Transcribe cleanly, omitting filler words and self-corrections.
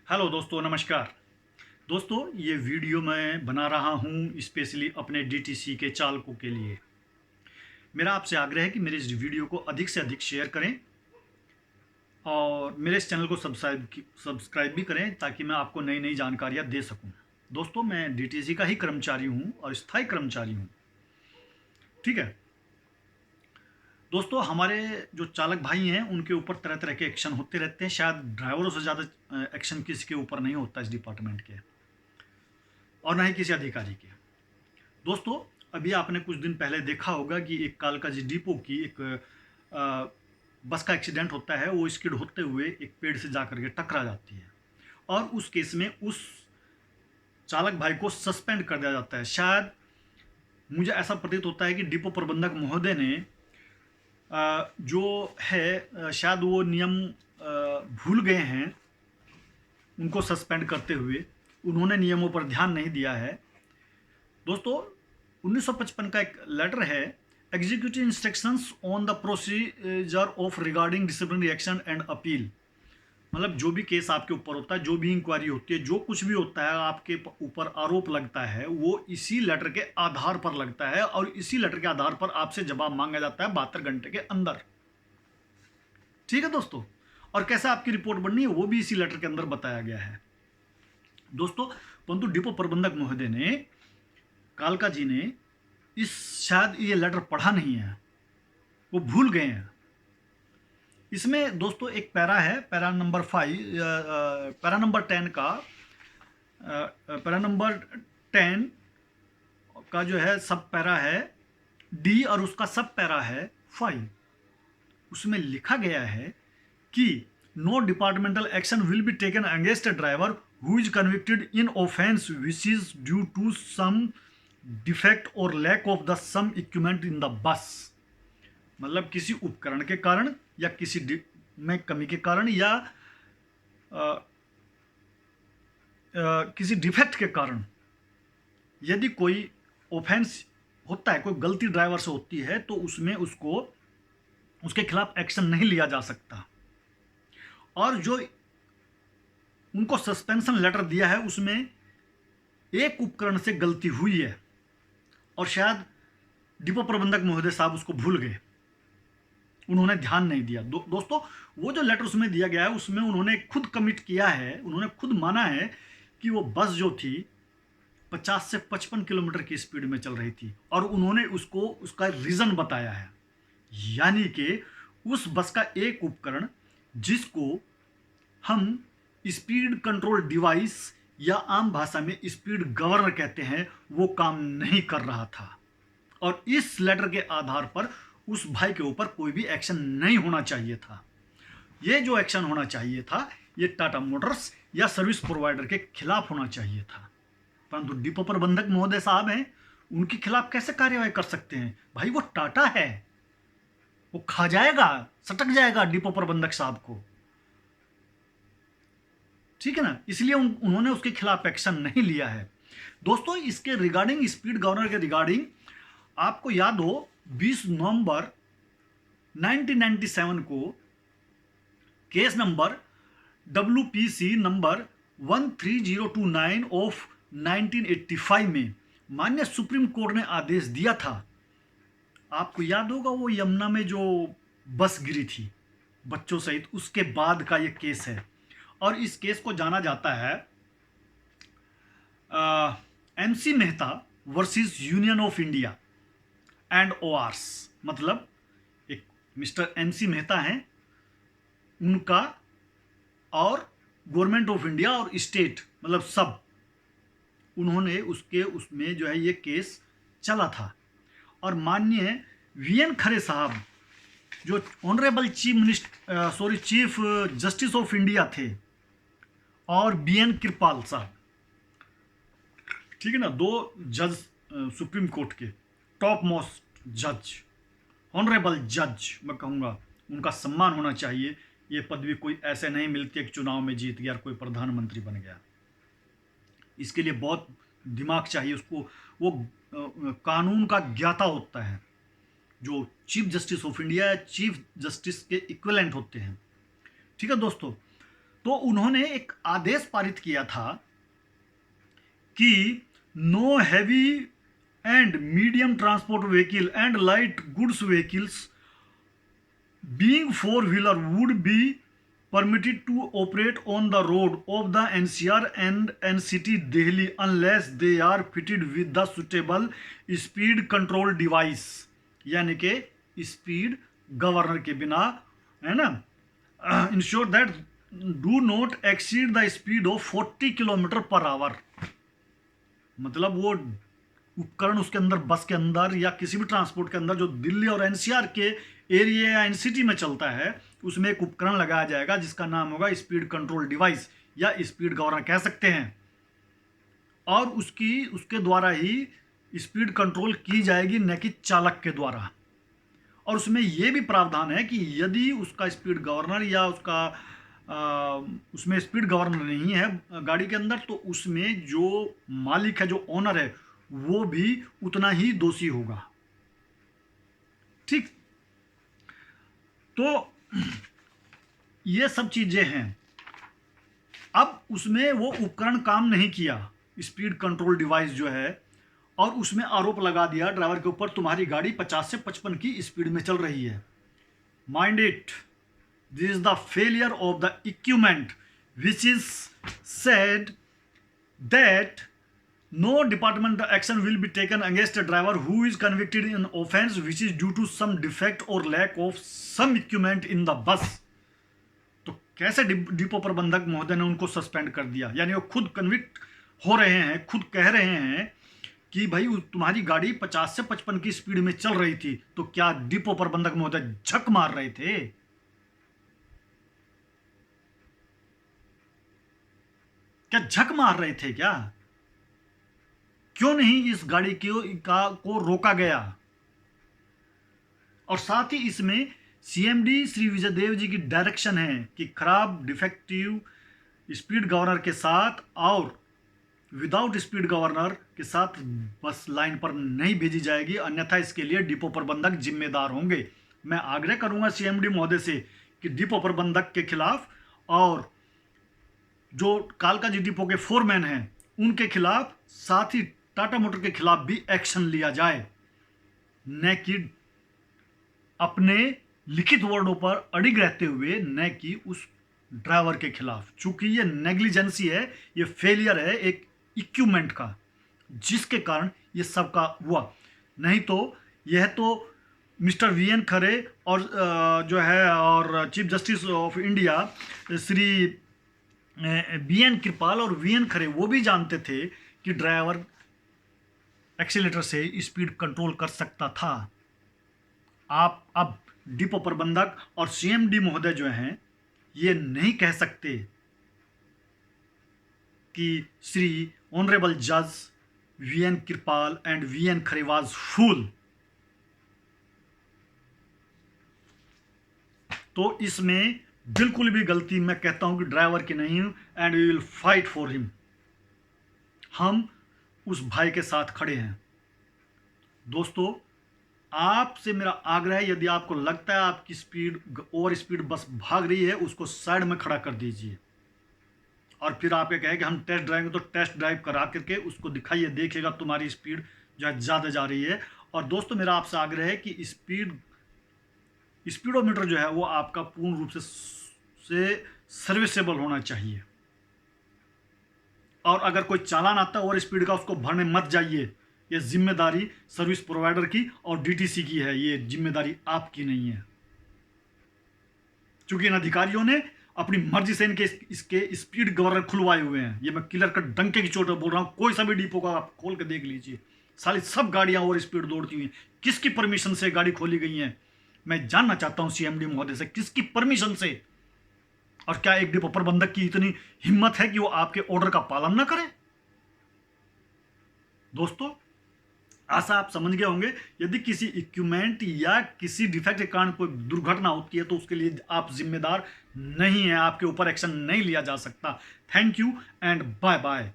Hello दोस्तों, नमस्कार। दोस्तों, ये वीडियो मैं बना रहा हूँ स्पेशली अपने डीटीसी के चालकों के लिए। मेरा आपसे आग्रह है कि मेरे इस वीडियो को अधिक से अधिक शेयर करें और मेरे इस चैनल को सब्सक्राइब भी करें ताकि मैं आपको नई नई जानकारियाँ दे सकूँ। दोस्तों, मैं डीटीसी का ही कर्मचारी हूँ और स्थायी कर्मचारी हूँ। ठीक है दोस्तों, हमारे जो चालक भाई हैं उनके ऊपर तरह तरह के एक्शन होते रहते हैं। शायद ड्राइवरों से ज़्यादा एक्शन किसी के ऊपर नहीं होता इस डिपार्टमेंट के, और ना ही किसी अधिकारी के। दोस्तों, अभी आपने कुछ दिन पहले देखा होगा कि एक कालकाजी डिपो की एक बस का एक्सीडेंट होता है। वो स्किड होते हुए एक पेड़ से जाकर के टकरा जाती है और उस केस में उस चालक भाई को सस्पेंड कर दिया जाता है। शायद मुझे ऐसा प्रतीत होता है कि डिपो प्रबंधक महोदय ने जो है शायद वो नियम भूल गए हैं उनको सस्पेंड करते हुए। उन्होंने नियमों पर ध्यान नहीं दिया है। दोस्तों, 1955 का एक लेटर है, executive instructions on the procedure of regarding disciplinary action and appeal. मतलब जो भी केस आपके ऊपर होता है, जो भी इंक्वायरी होती है, जो कुछ भी होता है, आपके ऊपर आरोप लगता है, वो इसी लेटर के आधार पर लगता है और इसी लेटर के आधार पर आपसे जवाब मांगा जाता है 72 घंटे के अंदर। ठीक है दोस्तों, और कैसे आपकी रिपोर्ट बननी है वो भी इसी लेटर के अंदर बताया गया है। दोस्तों, परंतु डिपो प्रबंधक महोदय ने, कालका जी ने शायद ये लेटर पढ़ा नहीं है, वो भूल गए हैं। इसमें दोस्तों एक पैरा है, पैरा नंबर 10 का जो है सब पैरा है डी और उसका सब पैरा है 5। उसमें लिखा गया है कि no departmental action will be taken against a driver who is convicted in offence which is due to some defect और lack of the some equipment in the bus. मतलब किसी उपकरण के कारण या किसी में कमी के कारण या किसी डिफेक्ट के कारण यदि कोई ऑफेंस होता है, कोई गलती ड्राइवर से होती है, तो उसमें उसके खिलाफ एक्शन नहीं लिया जा सकता। और जो उनको सस्पेंशन लेटर दिया है उसमें एक उपकरण से गलती हुई है और शायद डिपो प्रबंधक महोदय साहब उसको भूल गए, उन्होंने ध्यान नहीं दिया। दोस्तों, वो जो लेटर उसमें दिया गया है उसमें उन्होंने खुद कमिट किया है, उन्होंने खुद माना है कि वो बस जो थी 50 से 55 किलोमीटर की स्पीड में चल रही थी और उन्होंने उसका रीज़न बताया है। यानी कि उस बस का एक उपकरण जिसको हम स्पीड कंट्रोल डिवाइस या आम भाषा में स्पीड गवर्नर कहते हैं, वो काम नहीं कर रहा था। और इस लेटर के आधार पर उस भाई के ऊपर कोई भी एक्शन नहीं होना चाहिए था। ये जो एक्शन होना चाहिए था ये टाटा मोटर्स या सर्विस प्रोवाइडर के खिलाफ होना चाहिए था। परंतु डिपो प्रबंधक महोदय साहब हैं, उनके खिलाफ कैसे कार्यवाही कर सकते हैं? भाई वो टाटा है, वो खा जाएगा, सटक जाएगा डिपो प्रबंधक साहब को। ठीक है ना, इसलिए उन्होंने उसके खिलाफ एक्शन नहीं लिया है। दोस्तों, इसके रिगार्डिंग, स्पीड गवर्नर के रिगार्डिंग आपको याद हो 20 नवंबर 1997 को case number WPC number 13029 of 1985 में माननीय सुप्रीम कोर्ट ने आदेश दिया था। आपको याद होगा वो यमुना में जो बस गिरी थी बच्चों सहित, उसके बाद का ये केस है। और इस केस को जाना जाता है MC Mehta versus union of India and ORs। मतलब एक मिस्टर MC मेहता हैं, उनका और गवर्नमेंट ऑफ इंडिया और स्टेट, मतलब सब, उन्होंने उसमें जो है ये केस चला था। और माननीय VN खरे साहब जो honourable chief justice of India थे, और BN कृपाल साहब, ठीक है ना, 2 जज सुप्रीम कोर्ट के टॉप मोस्ट जज, ऑनरेबल जज मैं कहूँगा, उनका सम्मान होना चाहिए। ये पदवी कोई ऐसे नहीं मिलती है कि चुनाव में जीत गया और कोई प्रधानमंत्री बन गया। इसके लिए बहुत दिमाग चाहिए उसको, वो कानून का ज्ञाता होता है। जो chief justice of India, chief justice के इक्विवेलेंट होते हैं। ठीक है दोस्तों, तो उन्होंने एक आदेश पारित किया था कि know heavy and medium transport vehicle and light goods vehicles being four-wheeler would be permitted to operate on the road of the NCR and NCT Delhi unless they are fitted with the suitable speed control device, यानी कि speed governor के बिना, है ना, ensure that do not exceed the speed of 40 kilometre per hour. मतलब वो उपकरण उसके अंदर, बस के अंदर या किसी भी ट्रांसपोर्ट के अंदर जो दिल्ली और एनसीआर के एरिया या एनसीटी में चलता है, उसमें एक उपकरण लगाया जाएगा जिसका नाम होगा स्पीड कंट्रोल डिवाइस या स्पीड गवर्नर कह सकते हैं, और उसके द्वारा ही स्पीड कंट्रोल की जाएगी, न कि चालक के द्वारा। और उसमें यह भी प्रावधान है कि यदि उसका स्पीड गवर्नर या उसमें स्पीड गवर्नर नहीं है गाड़ी के अंदर, तो उसमें जो मालिक है, जो ओनर है, वो भी उतना ही दोषी होगा। ठीक, तो ये सब चीजें हैं। अब उसमें वो उपकरण काम नहीं किया, स्पीड कंट्रोल डिवाइस जो है, और उसमें आरोप लगा दिया ड्राइवर के ऊपर, तुम्हारी गाड़ी 50 से 55 की स्पीड में चल रही है। Mind it, this is the failure of the equipment which is said that no department action will be taken against a driver who is convicted in offense which is due to some defect or lack of some equipment in the bus। तो कैसे depot प्रबंधक महोदय ने उनको suspend कर दिया, यानी वो खुद कन्विक्ट हो रहे हैं, खुद कह रहे हैं कि भाई तुम्हारी गाड़ी 50 से 55 की स्पीड में चल रही थी, तो क्या डिपो प्रबंधक महोदय झक मार रहे थे? क्या झक मार रहे थे क्या? क्यों नहीं इस गाड़ी को रोका गया? और साथ ही इसमें सीएमडी श्री विजय देव जी की डायरेक्शन है कि खराब डिफेक्टिव स्पीड गवर्नर के साथ और विदाउट स्पीड गवर्नर के साथ बस लाइन पर नहीं भेजी जाएगी, अन्यथा इसके लिए डिपो प्रबंधक जिम्मेदार होंगे। मैं आग्रह करूंगा सीएमडी महोदय से कि डिपो प्रबंधक के खिलाफ और जो कालका जी डिपो के फोरमैन हैं उनके खिलाफ, साथ ही टाटा मोटर के खिलाफ भी एक्शन लिया जाए, न कि अपने लिखित वर्डों पर अड़िग रहते हुए, न कि उस ड्राइवर के खिलाफ। चूंकि ये नेग्लिजेंसी है, ये फेलियर है एक इक्विपमेंट का, जिसके कारण ये सब का हुआ। नहीं तो यह तो मिस्टर वीएन खरे और जो है और chief justice of India Shri BN Kripal और वीएन खरे, वो भी जानते थे कि ड्राइवर एक्सीलेटर से स्पीड कंट्रोल कर सकता था। आप अब डिपो प्रबंधक और सीएमडी महोदय जो हैं, ये नहीं कह सकते कि श्री ऑनरेबल जज VN Kripal and VN Khare was fool. तो इसमें बिल्कुल भी गलती मैं कहता हूं कि ड्राइवर की नहीं, and we will fight for him. हम उस भाई के साथ खड़े हैं। दोस्तों, आपसे मेरा आग्रह है, यदि आपको लगता है आपकी स्पीड ओवर स्पीड बस भाग रही है, उसको साइड में खड़ा कर दीजिए, और फिर आप ये कहें कि हम टेस्ट ड्राइव, तो टेस्ट ड्राइव करा करके उसको दिखाइए, देखिएगा तुम्हारी स्पीड जो है ज़्यादा जा रही है। और दोस्तों, मेरा आपसे आग्रह है कि स्पीडोमीटर जो है वो आपका पूर्ण रूप से सर्विसेबल होना चाहिए, और अगर कोई चालान आता है ओवर स्पीड का, उसको भरने मत जाइए। ये जिम्मेदारी सर्विस प्रोवाइडर की और डीटीसी की है, ये जिम्मेदारी आपकी नहीं है। क्योंकि इन अधिकारियों ने अपनी मर्जी से इसके स्पीड गवर्नर खुलवाए हुए हैं। ये मैं क्लियर कट डंके की चोट पर बोल रहा हूं। कोई सा भी डिपो का आप खोल के देख लीजिए, सारी सब गाड़ियां ओवर स्पीड दौड़ती हुई। किसकी परमिशन से गाड़ी खोली गई है, मैं जानना चाहता हूं सीएमडी महोदय से, किसकी परमिशन से? और क्या एक डिपो प्रबंधक की इतनी हिम्मत है कि वो आपके ऑर्डर का पालन ना करे? दोस्तों, आशा आप समझ गए होंगे। यदि किसी इक्विपमेंट या किसी डिफेक्ट के कारण कोई दुर्घटना होती है, तो उसके लिए आप जिम्मेदार नहीं है, आपके ऊपर एक्शन नहीं लिया जा सकता। Thank you and bye bye.